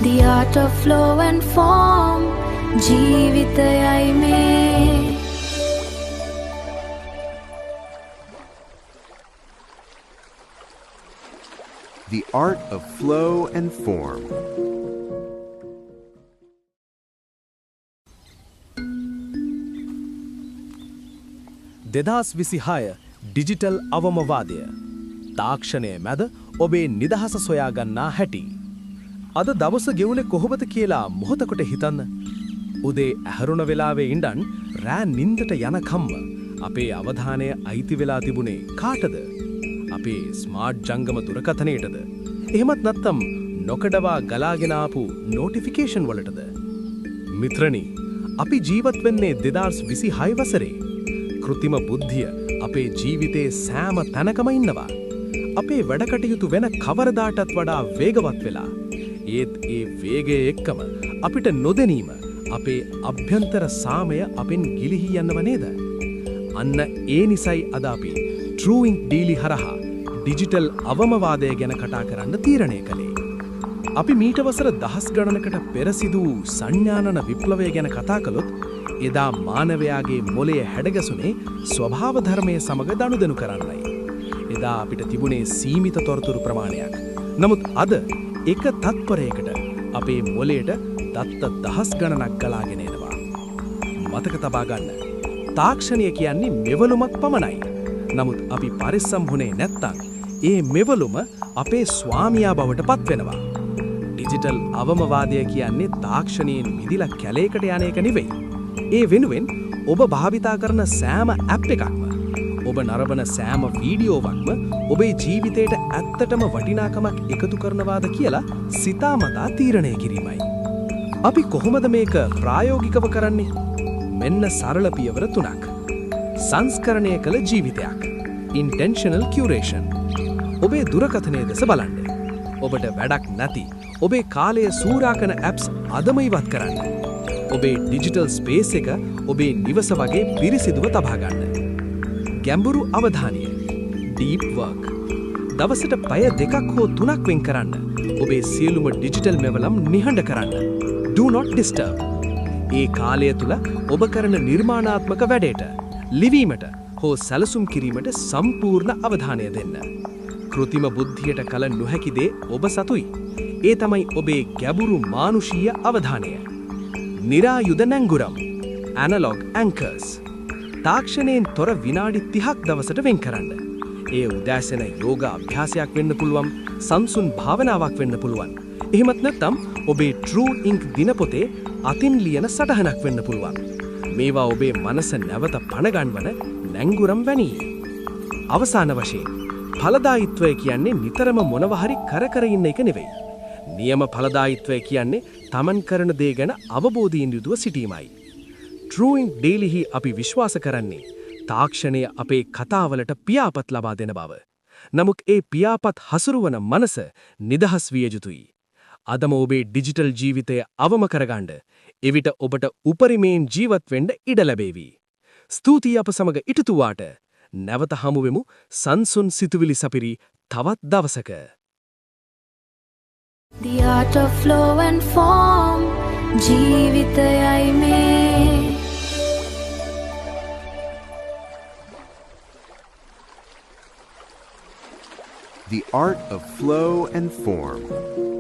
The art of flow and form ජීවිතයයි මේ. The art of flow and form. දෙදහස් 26 digital අවමවාදය. තාක්ෂණය මැද ඔබේ නිදහස සොයාගන්නා හැටි. අද දවස ගෙවුනේ කොහොමද කියලා මොහොතකට හිතන්න. උදේ ඇහැරුණ වෙලාවේ ඉඳන් රෑ නින්දට යනකම්ම අපේ අවධානය අයිති වෙලා තිබුණේ කාටද? අපේ ස්මාර්ට් ජංගම දුරකථනයටද? එහෙමත් නැත්නම් නොකඩවා ගලාගෙන ආපු නොටිෆිකේෂන් වලටද? මිත්‍රනි, අපි ජීවත් වෙන්නේ 2026 වසරේ. කෘත්‍රිම බුද්ධිය අපේ ජීවිතේ සෑම තැනකම ඉන්නවා. අපේ වැඩ කටයුතු වෙන කවරදාටත් වඩා වේගවත් වෙලා. ඒත් ඒ වේගය එක්කම අපිට නොදැනීම අපේ අභ්‍යන්තර සාමය අපෙන් ගිලිහි යන්නව නේද? අන්න ඒ නිසයි අද අපි True Ink Daily හරහා ඩිජිටල් අවමවාදය ගැන කතා කරන්න තීරණය කළේ. අපි මීට වසර දහස් ගණනකට පෙර සිදු වූ සංඥානන විප්ලවය ගැන කතා කළොත් එදා මානවයාගේ මොළය හැඩගැසුනේ ස්වභාව ධර්මයේ සමග දනුදනු කරන්නයි. එදා අපිට තිබුණේ සීමිත තොරතුරු ප්‍රමාණයක්. නමුත් අද එක තත්පරයකට අපේ මොළයට දත්ත දහස් ගණනක් ගලාගෙන එනවා. මතක තබා ගන්න. තාක්ෂණය කියන්නේ මෙවලුමක් පමණයි. නමුත් අපි පරිස්සම් වුණේ නැත්තම් ඒ මෙවලුම අපේ ස්වාමියා බවට පත් වෙනවා. ඩිජිටල් අවමවාදය කියන්නේ තාක්ෂණයෙන් මිදිලා කැලේකට යන එක නෙවෙයි. ඒ වෙනුවෙන් ඔබ භාවිතා කරන සෑම ඇප් එකක්ම, ඔබ නරඹන සෑම වීඩියෝවක්ම ඔබේ ජීවිතයට ඇත්තටම වටිනාකමක් එකතු කරනවාද කියලා සිතාමතා තීරණය කිරීමයි. අපි කොහොමද මේක ප්‍රායෝගිකව කරන්නේ? මෙන්න සරල පියවර 3ක්. සංස්කරණය කළ ජීවිතයක්. Intentional curation. ඔබේ දුරකථනයේ දෙස බලන්න. ඔබට වැඩක් නැති ඔබේ කාලය සූරා කරන ඇප්ස් අදම ඉවත් කරන්න. ඔබේ ඩිජිටල් ස්පේස් එක ඔබේ නිවස වගේ පිරිසිදුව තබා ගන්න. ගැඹුරු අවධානය. Deep work. දවසට පැය 2ක් හෝ 3ක් වෙන් කරන්න. ඔබේ සියලුම ඩිජිටල් මෙවලම් නිහඬ කරන්න. Do not disturb. ඒ කාලය තුල ඔබ කරන නිර්මාණාත්මක වැඩේට, ලිවීමට හෝ සැලසුම් කිරීමට සම්පූර්ණ අවධානය දෙන්න. කෘත්‍රිම බුද්ධියට කල නොහැකි දේ ඔබ සතුයි. ඒ තමයි ඔබේ ගැඹුරු මානුෂීය අවධානය. නිරායුධ නැංගුරම්. Analog anchors. තාක්ෂණයෙන් තොර විනාඩි 30ක් දවසට වෙන් කරන්න. ඒ උදෑසන යෝග අභ්‍යාසයක් වෙන්න පුළුවන්, සංසුන් භාවනාවක් වෙන්න පුළුවන්. එහෙමත් නැත්නම් ඔබේ True Ink දිනපොතේ අතින් ලියන සටහනක් වෙන්න පුළුවන්. මේවා ඔබේ මනස නැවත පණගන්වන නැංගුරම් වැනි. අවසාන වශයෙන් ඵලදායීත්වය කියන්නේ නිතරම මොනවා හරි කර ඉන්න එක නෙවෙයි. නියම ඵලදායීත්වය කියන්නේ තමන් කරන දේ ගැන අවබෝධයෙන් යුතුව සිටීමයි. True Ink Daily හි අපි විශ්වාස කරන්නේ තාක්ෂණය අපේ කතාවලට පියාපත් ලබා දෙන බව. නමුත් ඒ පියාපත් හසුරුවන මනස නිදහස් විය යුතුයි. අදම ඔබේ ඩිජිටල් ජීවිතය අවම කරගන්න. එවිට ඔබට උපරිමයෙන් ජීවත් වෙන්න ඉඩ ලැබේවි. ස්තුතියි අප සමග ඉටුතුවාට. නැවත හමුවෙමු සංසුන් සිතුවිලි සපිරි තවත් දවසක. The art of flow and form ජීවිතයයි මේ. The art of flow and form.